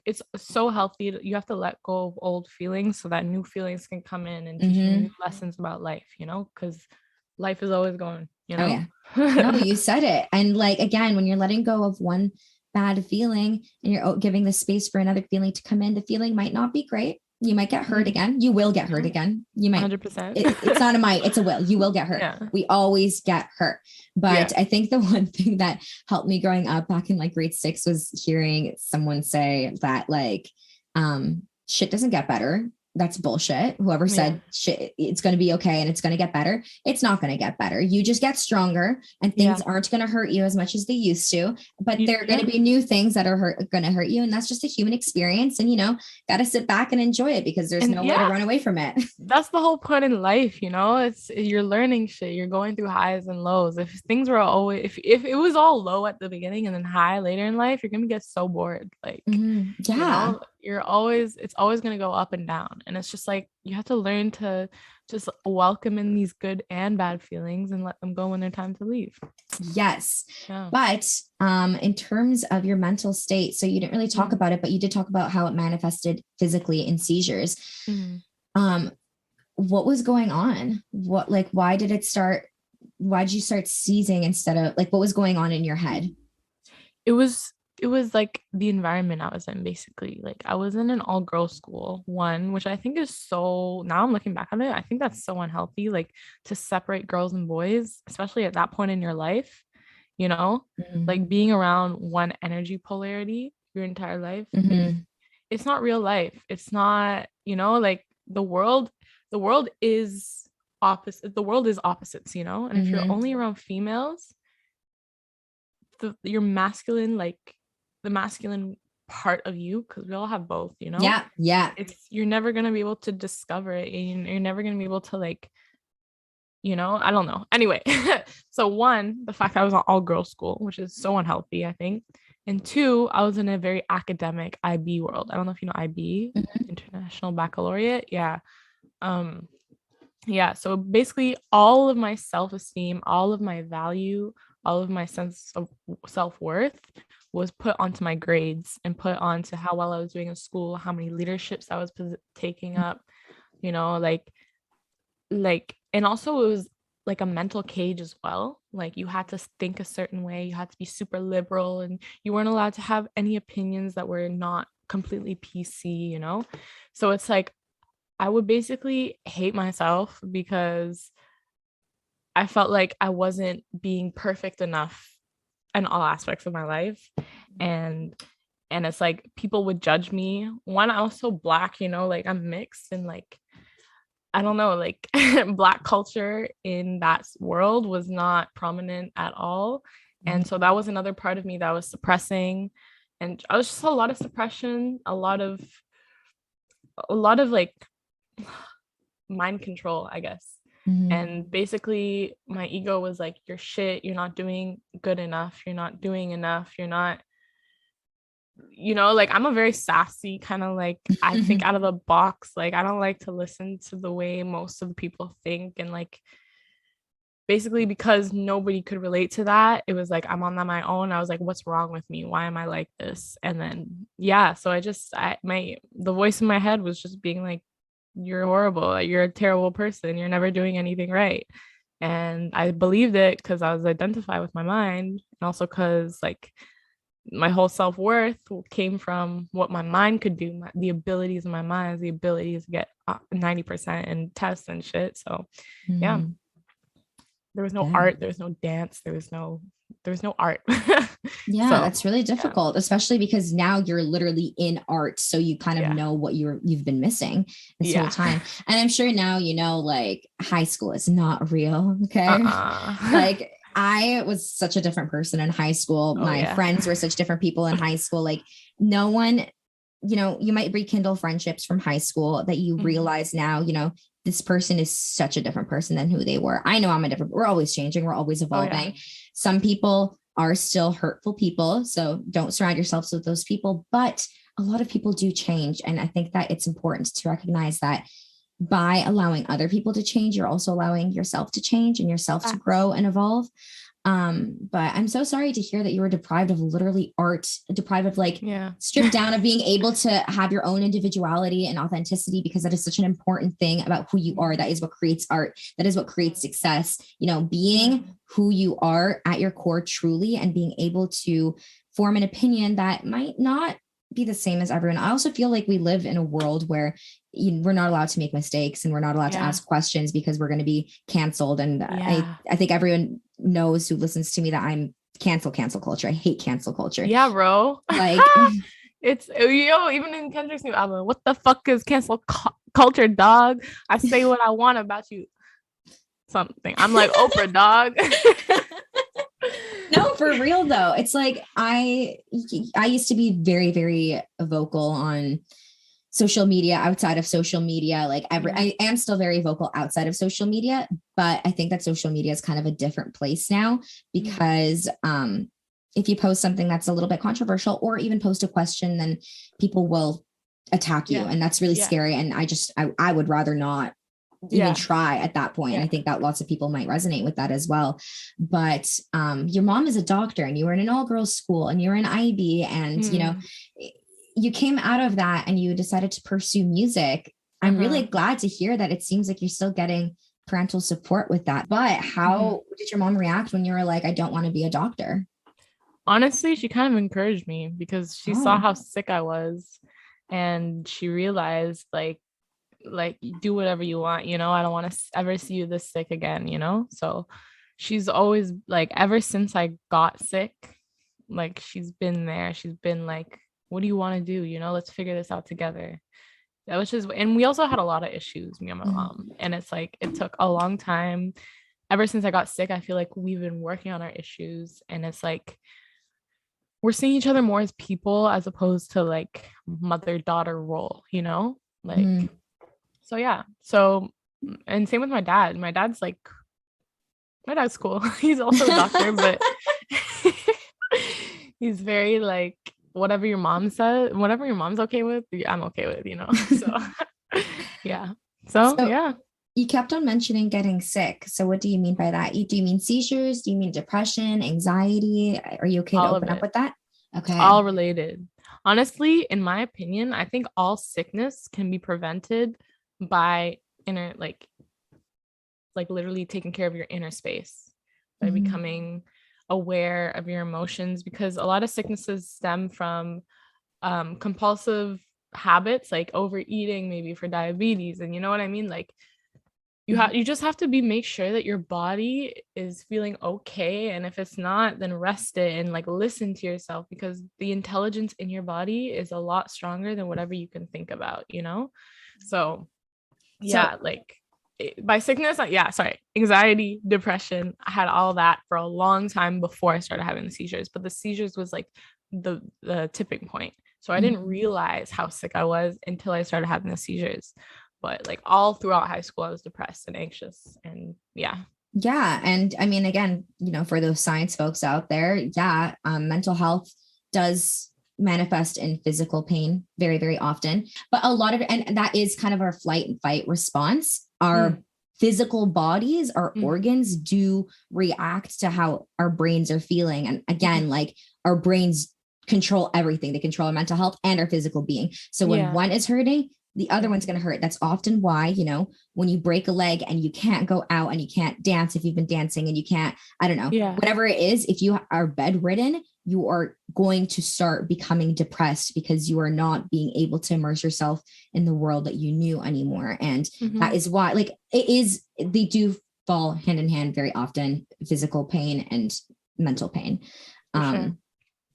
it's so healthy, you have to let go of old feelings so that new feelings can come in and teach you new lessons about life, because life is always going, Oh, yeah. No, you said it. And like, again, when you're letting go of one bad feeling and you're giving the space for another feeling to come in, the feeling might not be great. You might get hurt again. You will get hurt again. You might. 100%. It's not a might, it's a will. You will get hurt. Yeah. We always get hurt. But I think the one thing that helped me growing up back in like grade 6 was hearing someone say that like, shit doesn't get better. That's bullshit. Whoever said shit, it's going to be okay and it's going to get better. It's not going to get better. You just get stronger and things aren't going to hurt you as much as they used to, but there are going to be new things that are going to hurt you. And that's just a human experience. And, got to sit back and enjoy it because there's no way to run away from it. That's the whole point in life. You're learning shit. You're going through highs and lows. If things were always, if it was all low at the beginning and then high later in life, you're going to get so bored. Like, it's always going to go up and down. And it's just like, you have to learn to just welcome in these good and bad feelings and let them go when they're time to leave. Yes. Yeah. But in terms of your mental state, so you didn't really talk about it, but you did talk about how it manifested physically in seizures. What was going on? Why did you start seizing instead of like, what was going on in your head? It was like the environment I was in, basically. Like I was in an all-girls school, which I think is so, now I'm looking back on it, I think that's so unhealthy, like to separate girls and boys, especially at that point in your life, like being around one energy polarity your entire life. It's not real life. It's not, like the world is opposite. The world is opposites, and if you're only around females, your masculine, like the masculine part of you, because we all have both, you're never going to be able to discover it, and you're never going to be able to like, I don't know. Anyway, so one, the fact that I was an all-girls school, which is so unhealthy, I think, and two, I was in a very academic IB world. I don't know if you know IB, International Baccalaureate. So basically all of my self-esteem, all of my value, all of my sense of self-worth was put onto my grades and put onto how well I was doing in school, how many leaderships I was taking up, and also it was like a mental cage as well. Like you had to think a certain way, you had to be super liberal, and you weren't allowed to have any opinions that were not completely PC, So it's like I would basically hate myself because I felt like I wasn't being perfect enough in all aspects of my life. And it's like people would judge me. One, I was so Black, like I'm mixed, and like I don't know, like Black culture in that world was not prominent at all. And so that was another part of me that was suppressing, and I was just a lot of suppression, a lot of like mind control, I guess. And basically my ego was like, you're shit, you're not doing good enough, you're not doing enough, you're not, like I'm a very sassy kind of like, I think out of the box. Like I don't like to listen to the way most of the people think, and like basically because nobody could relate to that, it was like I'm on my own. I was like, what's wrong with me? Why am I like this? And then so the voice in my head was just being like, you're horrible, you're a terrible person, you're never doing anything right. And I believed it because I was identified with my mind, and also because like my whole self-worth came from what my mind could do, the abilities of my mind, the abilities to get 90% in tests and shit. So there was no art, there was no dance, there there's no art. Yeah, So that's really difficult, especially because now you're literally in art. So you kind of know what you've been missing this whole time. And I'm sure now, like high school is not real. Okay. Like I was such a different person in high school. My friends were such different people in high school. Like no one, you might rekindle friendships from high school that you realize now, this person is such a different person than who they were. I know we're always changing. We're always evolving. Some people are still hurtful people. So don't surround yourselves with those people, but a lot of people do change. And I think that it's important to recognize that by allowing other people to change, you're also allowing yourself to change and yourself to grow and evolve. But I'm so sorry to hear that you were deprived of literally art, deprived of stripped down of being able to have your own individuality and authenticity, because that is such an important thing about who you are. That is what creates art. That is what creates success, being who you are at your core truly, and being able to form an opinion that might not be the same as everyone. I also feel like we live in a world where we're not allowed to make mistakes and we're not allowed to ask questions because we're going to be canceled. And I think everyone knows who listens to me that I'm cancel culture. I hate cancel culture. Yeah, bro. Like it's, even in Kendrick's new album, what the fuck is cancel culture, dog? I say what I want about you. Something. I'm like Oprah, dog. No, for real though. It's like I used to be very, very vocal on social media, outside of social media. Like I am still very vocal outside of social media, but I think that social media is kind of a different place now, because if you post something that's a little bit controversial or even post a question, then people will attack you, and that's really scary. And I would rather not even try at that point. And I think that lots of people might resonate with that as well. But your mom is a doctor and you were in an all-girls school and you were in IB, and you came out of that and you decided to pursue music. I'm really glad to hear that. It seems like you're still getting parental support with that. But how did your mom react when you were like, I don't want to be a doctor? Honestly, she kind of encouraged me because she saw how sick I was, and she realized like do whatever you want, I don't want to ever see you this sick again, so she's always like, ever since I got sick, like she's been there. She's been like, what do you want to do, let's figure this out together. That was just, and we also had a lot of issues, me and my mom, and it's like it took a long time. Ever since I got sick, I feel like we've been working on our issues, and it's like we're seeing each other more as people as opposed to like mother-daughter role, like So yeah. So, and same with my dad. My dad's cool. He's also a doctor, but he's very like, whatever your mom says, whatever your mom's okay with, I'm okay with, So yeah. So yeah. You kept on mentioning getting sick. So what do you mean by that? Do you mean seizures? Do you mean depression, anxiety? Are you okay to open up with that? Okay. All related. Honestly, in my opinion, I think all sickness can be prevented by inner, like literally taking care of your inner space, by becoming aware of your emotions, because a lot of sicknesses stem from compulsive habits, like overeating, maybe for diabetes, and you know what I mean, like you just have to make sure that your body is feeling okay, and if it's not, then rest it and like listen to yourself, because the intelligence in your body is a lot stronger than whatever you can think about, so like by sickness, anxiety, depression, I had all that for a long time before I started having the seizures, but the seizures was like the tipping point. So I didn't realize how sick I was until I started having the seizures. But like all throughout high school, I was depressed and anxious, and yeah. And I mean, again, for those science folks out there, mental health does manifest in physical pain very, very often, but a lot of it, and that is kind of our flight and fight response. Our physical bodies, our organs do react to how our brains are feeling. And again, like our brains control everything. They control our mental health and our physical being. So when one is hurting, the other one's going to hurt. That's often why, when you break a leg and you can't go out and you can't dance, if you've been dancing and you can't, I don't know, whatever it is, if you are bedridden, you are going to start becoming depressed because you are not being able to immerse yourself in the world that you knew anymore. And that is why, like, they do fall hand in hand very often, physical pain and mental pain. For sure.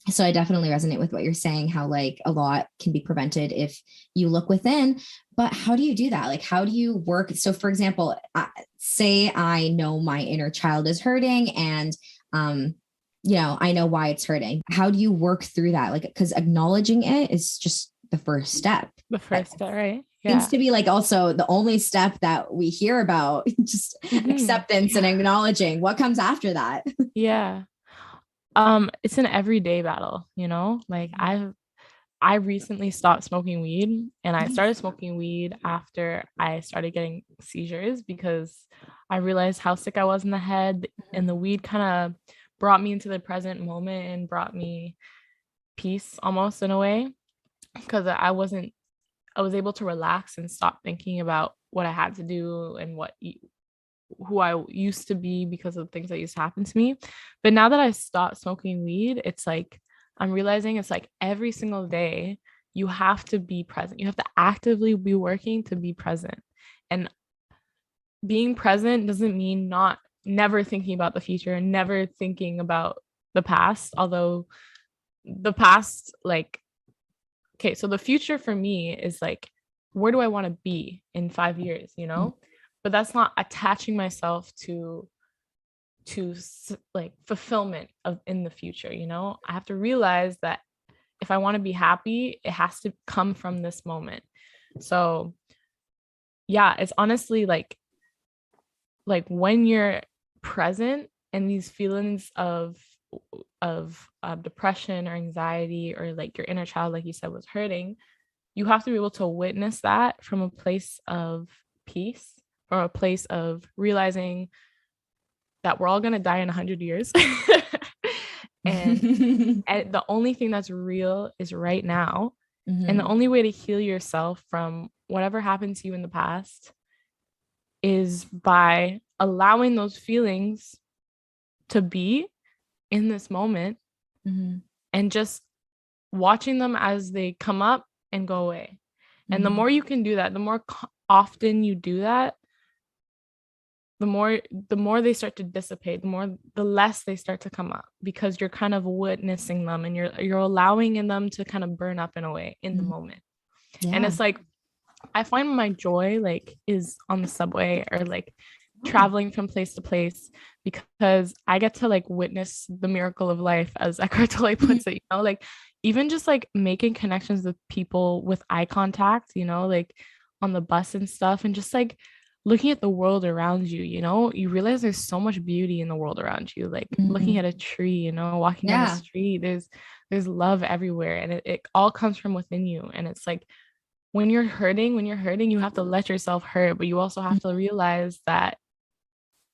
So I definitely resonate with what you're saying, how like a lot can be prevented if you look within. But how do you do that? Like, how do you work? So for example, say I know my inner child is hurting, and I know why it's hurting. How do you work through that? Like, because acknowledging it is just the first step. The first step, right? Seems to be like also the only step that we hear about, just acceptance and acknowledging. What comes after that? Yeah. It's an everyday battle, like I recently stopped smoking weed, and I started smoking weed after I started getting seizures because I realized how sick I was in the head, and the weed kind of brought me into the present moment and brought me peace almost in a way, because I was able to relax and stop thinking about what I had to do and who I used to be because of things that used to happen to me. But now that I stopped smoking weed, it's like I'm realizing it's like every single day you have to be present. You have to actively be working to be present. And being present doesn't mean never thinking about the future, never thinking about the past, although the past, like, okay, so the future for me is like, where do I want to be in 5 years, But that's not attaching myself to like fulfillment of in the future. I have to realize that if I want to be happy, it has to come from this moment. So yeah, it's honestly like when you're present and these feelings of depression or anxiety, or like your inner child, like you said, was hurting, you have to be able to witness that from a place of peace, or a place of realizing that we're all going to die in 100 years. and the only thing that's real is right now. And the only way to heal yourself from whatever happened to you in the past is by allowing those feelings to be in this moment, and just watching them as they come up and go away. And the more you can do that, the more often you do that, the more they start to dissipate, the less they start to come up, because you're kind of witnessing them, and you're allowing in them to kind of burn up in a way in the moment. And it's like, I find my joy like is on the subway, or like traveling from place to place, because I get to like witness the miracle of life, as Eckhart Tolle puts it, like even just like making connections with people with eye contact, like on the bus and stuff, and just like looking at the world around you, you realize there's so much beauty in the world around you, like looking at a tree, walking down the street, there's love everywhere, and it all comes from within you. And it's like, when you're hurting, you have to let yourself hurt, but you also have to realize that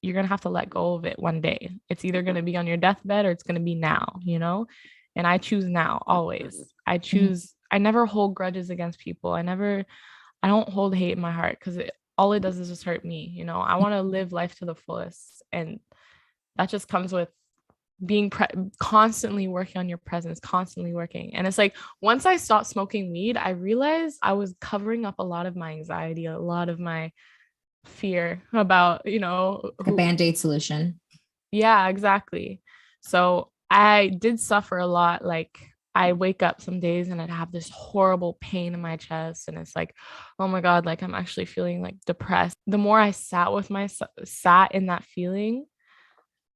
you're going to have to let go of it one day. It's either going to be on your deathbed or it's going to be now, and I choose now, always. I never hold grudges against people. I don't hold hate in my heart, because all it does is just hurt me. I want to live life to the fullest. And that just comes with being constantly working on your presence, constantly working. And it's like, once I stopped smoking weed, I realized I was covering up a lot of my anxiety, a lot of my fear about, the band-aid solution. Yeah, exactly. So I did suffer a lot. Like, I wake up some days and I'd have this horrible pain in my chest, and it's like, oh my God, like I'm actually feeling like depressed. The more I sat in that feeling,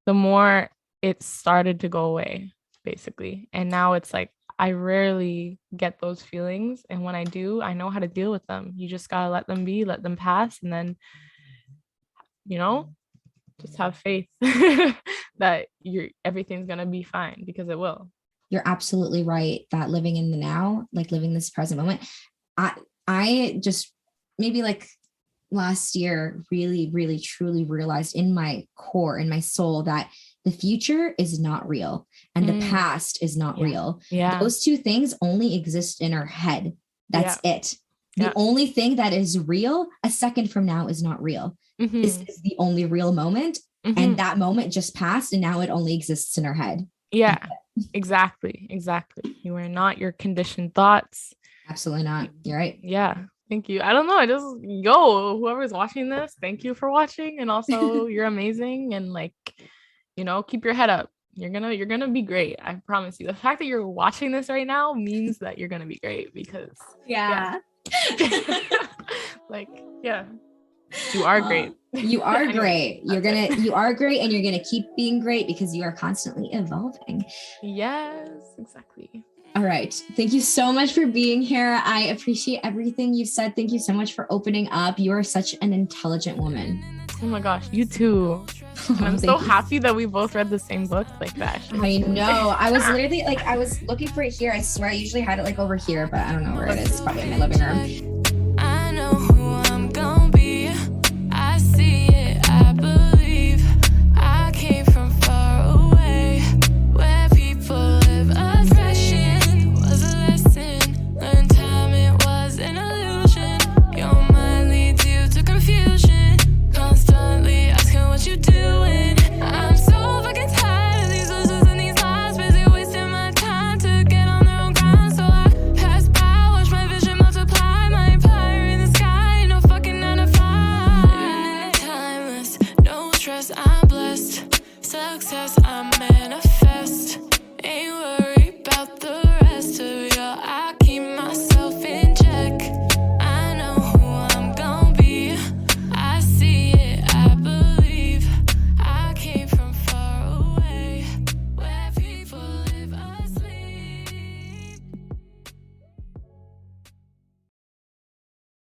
the more it started to go away, basically. And now it's like, I rarely get those feelings. And when I do, I know how to deal with them. You just gotta let them be, let them pass. And then, just have faith that everything's gonna be fine, because it will. You're absolutely right that living in the now, like living this present moment, I just maybe like last year really, really, truly realized in my core, in my soul, that the future is not real and the past is not real. Yeah. Those two things only exist in our head. That's it. The only thing that is real a second from now is not real. This is the only real moment. And that moment just passed, and now it only exists in our head. Yeah, exactly. You are not your conditioned thoughts. Absolutely not. You're right. Yeah. Thank you. I don't know. Whoever's watching this, thank you for watching. And also, you're amazing. And like, keep your head up. you're gonna be great. I promise you. The fact that you're watching this right now means that you're gonna be great because yeah. Like, yeah, you are great. You are great. You are great, and you're gonna keep being great because you are constantly evolving. Yes, exactly. All right. Thank you so much for being here. I appreciate everything you've said. Thank you so much for opening up. You are such an intelligent woman. Oh my gosh, you too. And I'm so happy that we both read the same book like that. I know. I was literally like, I was looking for it here. I swear I usually had it like over here, but I don't know where it is. It's probably in my living room. I know who I'm gonna be. I see it, I believe. I came from far away, where people live. Obsession was a lesson. Learned time, it was an illusion. Your mind leads you to confusion. Constantly asking what you doing. I'm so fucking tired of these losers and these lies. Busy wasting my time to get on their own ground. So I pass by, watch my vision multiply. My empire in the sky, no fucking 9 to 5. Living in the timeless, no stress, I'm blessed. Success, I'm manifesting.